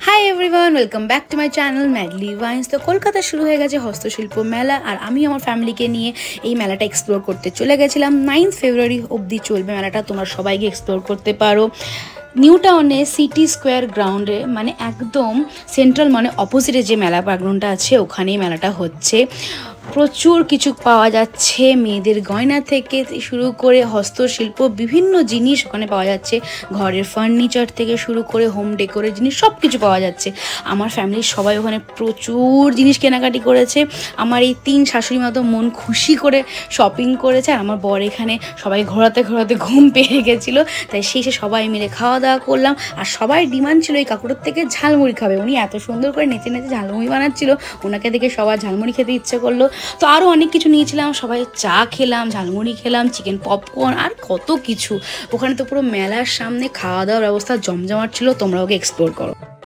Hi everyone, welcome back to my channel madly vines. তো কলকাতা শুরু হয়ে গেছে হস্তশিল্প মেলা, আর আমি আমার ফ্যামিলিকে নিয়ে এই মেলাটা এক্সপ্লোর করতে চলে গেছিলাম। 9 ফেব্রুয়ারি অবধি চলবে মেলাটা, তোমরা সবাই গিয়ে এক্সপ্লোর করতে পারো। নিউ টাউনে সিটি স্কোয়ার গ্রাউন্ডে, মানে একদম সেন্ট্রাল, মানে অপোজিটে যে মেলা প্রাঙ্গণটা আছে ওখানেই মেলাটা হচ্ছে। প্রচুর কিছু পাওয়া যাচ্ছে, মেয়েদের গয়না থেকে শুরু করে হস্তশিল্প বিভিন্ন জিনিস ওখানে পাওয়া যাচ্ছে। ঘরের ফার্নিচার থেকে শুরু করে হোম ডেকোরের জিনিস সব কিছু পাওয়া যাচ্ছে। আমার ফ্যামিলির সবাই ওখানে প্রচুর জিনিস কেনাকাটি করেছে। আমার এই 3 শাশুড়ি মা তো মন খুশি করে শপিং করেছে, আর আমার বর এখানে সবাই ঘোরাতে ঘোরাতে ঘুম পেয়ে গেছিলো। তাই শেষে সবাই মিলে খাওয়া দাওয়া করলাম, আর সবাই ডিমান্ড ছিল এই কাকুটার থেকে ঝালমুড়ি খাবে। উনি এত সুন্দর করে নেচে নেচে ঝালমুড়ি বানাচ্ছিল, ওনাকে দেখে সবার ঝালমুড়ি খেতে ইচ্ছে করলো। তো আরও অনেক কিছু নিয়েছিলাম, সবাই চা খেলাম, ঝালমুড়ি খেলাম, চিকেন পপকর্ন আর কত কিছু। ওখানে তো পুরো মেলার সামনে খাওয়া দাওয়ার ব্যবস্থা জমজমাট ছিল, তোমরা ওকে এক্সপ্লোর করো।